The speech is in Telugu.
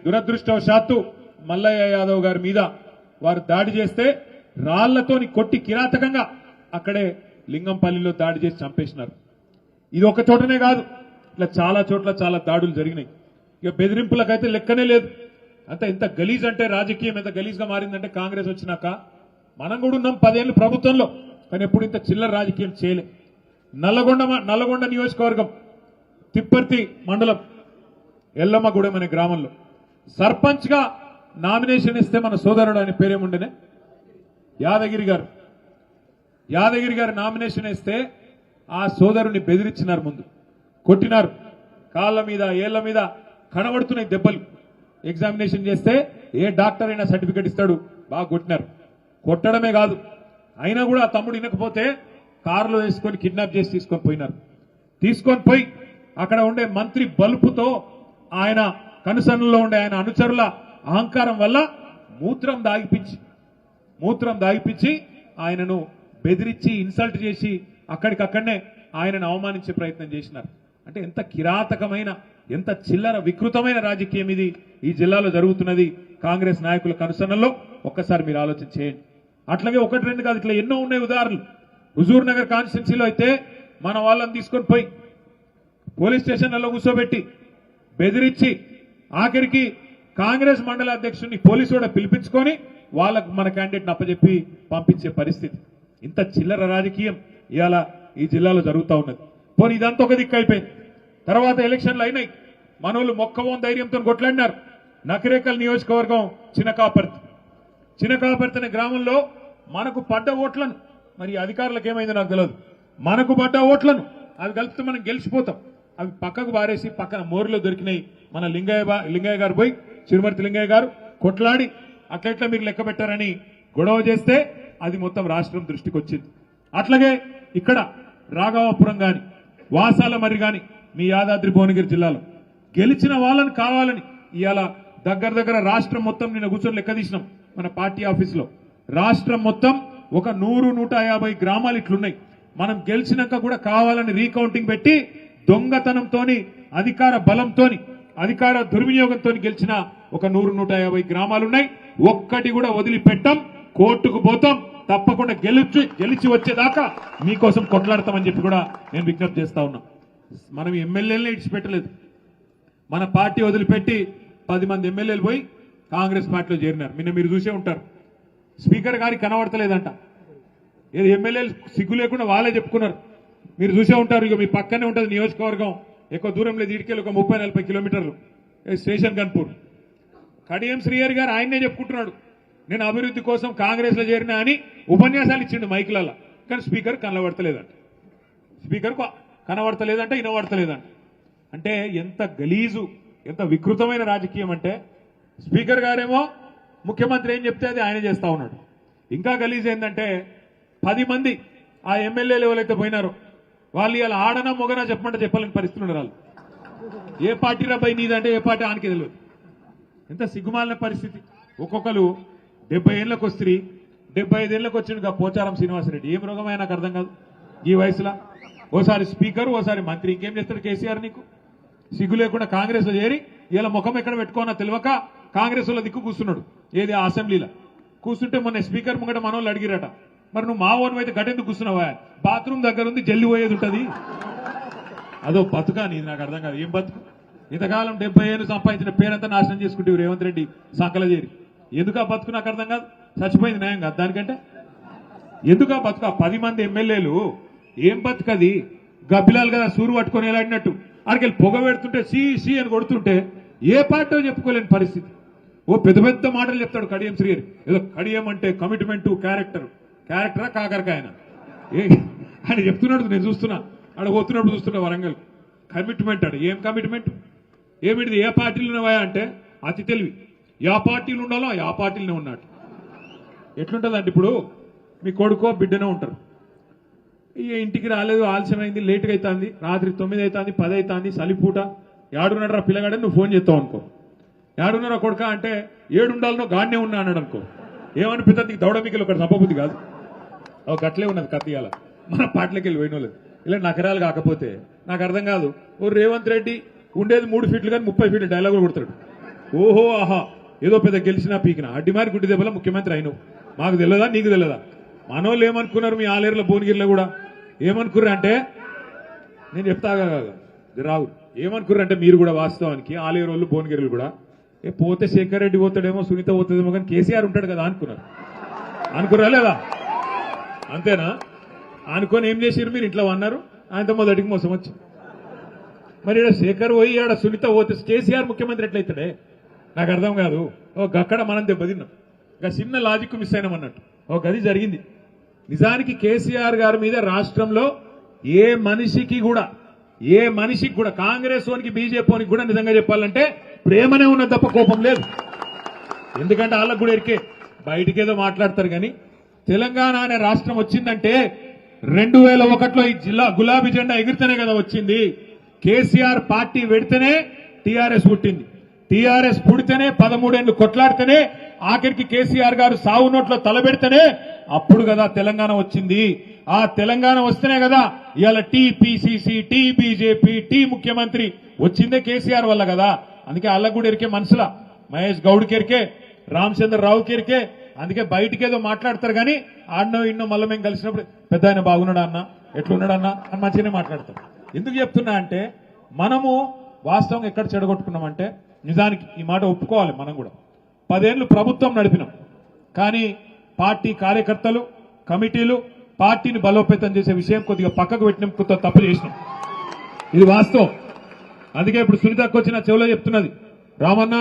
దురదృష్టవశాత్తు మల్లయ్య యాదవ్ గారి మీద వారు దాడి చేస్తే రాళ్లతోని కొట్టి కిరాతకంగా అక్కడే లింగంపల్లిలో దాడి చేసి చంపేసినారు. ఇది ఒక చోటనే కాదు, ఇట్లా చాలా చోట్ల చాలా దాడులు జరిగినాయి. ఇక బెదిరింపులకైతే లెక్కనే లేదు. అంత ఎంత గలీజ్ అంటే రాజకీయం ఎంత గలీజ్గా మారిందంటే కాంగ్రెస్ వచ్చినాక మనం కూడా ఉన్నాం 10 ఏళ్ళు ప్రభుత్వంలో, కానీ ఎప్పుడు ఇంత చిల్లర రాజకీయం చేయలే. నల్లగొండ నియోజకవర్గం తిప్పర్తి మండలం ఎల్లమ్మగూడెం అనే గ్రామంలో సర్పంచ్ గా నామినేషన్ ఇస్తే మన సోదరుడు ఆయన పేరేముండేనే యాదగిరి గారు నామినేషన్ ఇస్తే ఆ సోదరుని బెదిరించినారు, ముందు కొట్టినారు, కాళ్ళ మీద ఏళ్ల మీద కనబడుతున్నాయి దెబ్బలు. ఎగ్జామినేషన్ చేస్తే ఏ డాక్టర్ అయినా సర్టిఫికెట్ ఇస్తాడు, బాగా కొట్టినారు. కొట్టడమే కాదు, అయినా కూడా ఆ తమ్ముడు వినకపోతే కారులో వేసుకొని కిడ్నాప్ చేసి తీసుకొని పోయినారు. తీసుకొని పోయి అక్కడ ఉండే మంత్రి బలుపుతో ఆయన కనుసన్నలో ఉండే ఆయన అనుచరుల అహంకారం వల్ల మూత్రం దాగిపించి ఆయనను బెదిరించి ఇన్సల్ట్ చేసి అక్కడికక్కడనే ఆయనను అవమానించే ప్రయత్నం చేసినారు. అంటే ఎంత కిరాతకమైన ఎంత చిల్లర వికృతమైన రాజకీయం ఇది ఈ జిల్లాలో జరుగుతున్నది కాంగ్రెస్ నాయకుల కనుసన్నల్లో. ఒక్కసారి మీరు ఆలోచన చేయండి. అట్లాగే 1-2 కాదు, ఇట్లా ఎన్నో ఉన్నాయి ఉదాహరణలు. హుజూర్ నగర్ కాన్స్టిట్యున్సీలో అయితే మన వాళ్ళని తీసుకొని పోయి పోలీస్ స్టేషన్లలో కూర్చోబెట్టి బెదిరించి ఆఖరికి కాంగ్రెస్ మండల అధ్యక్షుడిని పోలీసు కూడా పిలిపించుకొని వాళ్ళకు మన క్యాండిడేట్ని అప్పచెప్పి పంపించే పరిస్థితి. ఇంత చిల్లర రాజకీయం ఇవాళ ఈ జిల్లాలో జరుగుతూ ఉన్నది. పోనీ ఇదంతా ఒక దిక్కు అయిపోయింది. తర్వాత ఎలక్షన్లు అయినాయి, మనోళ్ళు మొక్కవోన్ ధైర్యంతో కొట్లాడినారు. నకరేకల్ నియోజకవర్గం చినకాపర్తి అనే గ్రామంలో మనకు పడ్డ ఓట్లను, మరి అధికారులకు ఏమైందో నాకు తెలియదు, మనకు పడ్డ ఓట్లను అవి కలిపితే మనం గెలిచిపోతాం, అవి పక్కకు బారేసి పక్కన మోరులో దొరికినాయి. మన లింగయ్య గారు పోయి చిరుమర్తి లింగయ్య గారు కొట్లాడి అట్లెట్లా మీరు లెక్క పెట్టారని గొడవ చేస్తే అది మొత్తం రాష్ట్రం దృష్టికి వచ్చింది. అట్లాగే ఇక్కడ రాఘవాపురం గాని వాసాల మర్రి గాని మీ యాదాద్రి భువనగిరి జిల్లాలో గెలిచిన వాళ్ళని కావాలని ఇవాళ దగ్గర రాష్ట్రం మొత్తం నిన్న కూర్చొని లెక్క తీసినాం మన పార్టీ ఆఫీసులో. రాష్ట్రం మొత్తం ఒక 100-150 గ్రామాలు ఇట్లున్నాయి. మనం గెలిచినాక కూడా కావాలని రీకౌంటింగ్ పెట్టి దొంగతనంతోని అధికార బలంతోని అధికార దుర్వినియోగంతో గెలిచిన ఒక 100-150 గ్రామాలున్నాయి. ఒక్కటి కూడా వదిలిపెట్టాం, కోర్టుకు పోతాం, తప్పకుండా గెలిచి వచ్చేదాకా మీకోసం కొట్లాడతామని చెప్పి కూడా నేను విజ్ఞప్తి చేస్తా ఉన్నా. మనం ఎమ్మెల్యేలనే ఇడిచిపెట్టలేదు. మన పార్టీ వదిలిపెట్టి 10 మంది ఎమ్మెల్యేలు పోయి కాంగ్రెస్ పార్టీలో చేరినారు. నిన్న మీరు చూసే ఉంటారు, స్పీకర్ గారికి కనబడతలేదంట. ఏది ఎమ్మెల్యేలు సిగ్గు లేకుండా వాళ్ళే చెప్పుకున్నారు. మీరు చూసే ఉంటారు, ఇక మీ పక్కనే ఉంటుంది నియోజకవర్గం, ఎక్కువ దూరం లేదు, ఇటుకెళ్ళి ఒక 30-40 కిలోమీటర్లు స్టేషన్ గన్పూర్. కడియం శ్రీహరి గారు ఆయన్నే చెప్పుకుంటున్నాడు, నేను అభివృద్ధి కోసం కాంగ్రెస్ లో చేరినా అని ఉపన్యాసాలు ఇచ్చిండు మైకులలో. కానీ స్పీకర్ కనబడతలేదంట, వినబడతలేదంట. అంటే ఎంత గలీజు, ఎంత వికృతమైన రాజకీయం అంటే స్పీకర్ గారేమో ముఖ్యమంత్రి ఏం చెప్తే అది ఆయన చేస్తా ఉన్నాడు. ఇంకా గలీజ్ ఏంటంటే 10 మంది ఆ ఎమ్మెల్యేలు ఎవరైతే పోయినారో వాళ్ళు ఇలా ఆడనా మొగనా చెప్పమంటే చెప్పాలని పరిస్థితి ఉన్నారు. వాళ్ళు ఏ పార్టీ రాబాయి నీదంటే ఏ పార్టీ ఆనికి తెలియదు. ఎంత సిగ్గుమాలిన పరిస్థితి. ఒక్కొక్కరు 70 ఏళ్ళకి వస్తుంది, 75 ఏళ్ళకి వచ్చిండు పోచారం శ్రీనివాసరెడ్డి. ఏం రోగమైనా నాకు అర్థం కాదు ఈ వయసులో. ఓసారి స్పీకర్, ఓసారి మంత్రి, ఇంకేం చేస్తాడు కేసీఆర్? నీకు సిగ్గు లేకుండా కాంగ్రెస్ లో చేరి ఇలా ముఖం ఎక్కడ పెట్టుకోనా తెలియక కాంగ్రెస్ లో దిక్కు కూర్చున్నాడు. ఏది ఆ అసెంబ్లీలో కూర్చుంటే మొన్న స్పీకర్ ముంగట మనోళ్ళు అడిగిరట, మరి నువ్వు మా ఓన్ అయితే గట్టెందుకు కూర్చున్నావా? బాత్రూమ్ దగ్గర ఉంది, జల్లి పోయేది ఉంటుంది. అదో బతుకా నీది? నాకు అర్థం కాదు. ఏం బతుకు? ఇంతకాలం 70 ఏళ్ళు సంపాదించిన పేరంతా నాశనం చేసుకుంటే రేవంత్ రెడ్డి సంకల చేరి ఎందుకు ఆ బతుకు? నాకు అర్థం కాదు. చచ్చిపోయింది న్యాయం కాదు దానికంటే. ఎందుకు ఆ బతుకు? 10 మంది ఎమ్మెల్యేలు ఏం బతుకది? గబ్బిలాలు కదా సూరు పట్టుకొని ఎలాడినట్టు అక్కడికి పొగ పెడుతుంటే సి అని కొడుతుంటే ఏ పార్టీ చెప్పుకోలేని పరిస్థితి. ఓ పెద్ద మాటలు చెప్తాడు కడియం శ్రీహరి. ఏదో కడియం అంటే కమిట్మెంట్, క్యారెక్టరా కాకరకాయన ఆయన చెప్తున్నాడు. నేను చూస్తున్నా, ఆడ పోతున్నప్పుడు చూస్తున్నా వరంగల్. కమిట్మెంట్ అడు. ఏం కమిట్మెంట్? ఏమిటిది? ఏ పార్టీలు ఉన్నాయా అంటే అతి తెలివి. యా పార్టీలు ఉండాలో ఆ పార్టీలనే ఉన్నాడు. ఎట్లుంటుందంటే ఇప్పుడు మీ కొడుకో బిడ్డనే ఉంటారు, ఇంటికి రాలేదు, ఆలస్యమైంది, లేటుగా అవుతుంది, రాత్రి 9 అవుతుంది, 10 అవుతుంది, సలిపూట, ఏడున్నారా పిల్లగాడని నువ్వు ఫోన్ చేస్తావు అనుకో. ఏడున్నారా కొడుక అంటే 7 ఉండాలనో గాడినే ఉన్నా అన్నాడు అనుకో. ఏమనిపిస్తుంది? దౌడ మీకెళ్ళి ఒకటి తప్పబుద్ధి కాదు. ఒక గట్లే ఉన్నది కత్తియాల మన పాటలకి వెళ్ళి పోయినోలేదు. ఇలా నకరాలు కాకపోతే నాకు అర్థం కాదు. ఓ రేవంత్ రెడ్డి ఉండేది 3 ఫీట్లు కానీ 30 ఫీట్లు డైలాగులు కొడతాడు. ఓహో ఆహా ఏదో పెద్ద గెలిచినా పీకినా అడ్డిమారి గుడ్డి దెబ్బల ముఖ్యమంత్రి అయినవు మాకు తెలియదా నీకు తెలియదా మనోళ్ళు ఏమనుకున్నారు మీ ఆలేరులో భువనగిరిలో కూడా ఏమనుకుర్రు అంటే నేను చెప్తాగా రావు ఏమనుకుర్రు అంటే మీరు కూడా వాస్తవానికి ఆలేరు వాళ్ళు భువనగిరిలు కూడా పోతే శేఖర్ రెడ్డి పోతాడేమో సునీత పోతుందేమో కానీ కేసీఆర్ ఉంటాడు కదా అనుకున్నారు అనుకురా లేదా అంతేనా అనుకొని ఏం చేసిరు మీరు ఇంట్లో అన్నారు ఆయనతో మొదటికి మోసం వచ్చి మరి ఈడ శేఖర్ పోయి ఆడ సునీత పోతే కేసీఆర్ ముఖ్యమంత్రి ఎట్లయితాడే నాకు అర్థం కాదు అక్కడ మనం దెబ్బతిన్నాం ఇంకా చిన్న లాజిక్ మిస్ అయినాం అన్నట్టు గది జరిగింది నిజానికి కేసీఆర్ గారి మీద రాష్ట్రంలో ఏ మనిషికి కూడా కాంగ్రెస్ వానికి బీజేపీ వానికి కూడా నిజంగా చెప్పాలంటే ప్రేమనే ఉన్న తప్ప కోపం లేదు ఎందుకంటే వాళ్ళకు కూడా ఎరికే బయటికేదో మాట్లాడతారు కానీ తెలంగాణ అనే రాష్ట్రం వచ్చిందంటే 2001లో ఈ జిల్లా గులాబీ జెండా ఎగిరితేనే కదా వచ్చింది కేసీఆర్ పార్టీ పెడితేనే టీఆర్ఎస్ పుట్టింది టీఆర్ఎస్ పుడితేనే 13 ఏళ్లు కొట్లాడితేనే ఆఖరికి కేసీఆర్ గారు సావు నోట్లో తలబెడితేనే అప్పుడు కదా తెలంగాణ వచ్చింది ఆ తెలంగాణ వస్తేనే కదా ఇవాళ టీపీసీసీ టీ బీజేపీ టీ ముఖ్యమంత్రి వచ్చిందే కేసీఆర్ వల్ల కదా అందుకే వాళ్ళకు కూడా ఎరికే మనసులా మహేష్ గౌడ్కి ఎరికే రామచంద్రరావుకి ఎరికే అందుకే బయటికేదో మాట్లాడతారు కానీ ఆడనో ఇన్నో మళ్ళీ మేము కలిసినప్పుడు పెద్ద ఆయన బాగున్నాడా అన్న ఎట్లున్నాడన్నా అని మంచిగానే మాట్లాడతారు ఎందుకు చెప్తున్నా అంటే మనము వాస్తవం ఎక్కడ చెడగొట్టుకున్నామంటే నిజానికి ఈ మాట ఒప్పుకోవాలి మనం కూడా 10 ఏళ్లు ప్రభుత్వం నడిపినాం కానీ పార్టీ కార్యకర్తలు కమిటీలు పార్టీని బలోపేతం చేసే విషయం కొద్దిగా పక్కకు పెట్టినాం కొత్త తప్పు చేసినాం ఇది వాస్తవం అందుకే ఇప్పుడు సునీతకు వచ్చిన చెవులో చెప్తున్నది రామన్న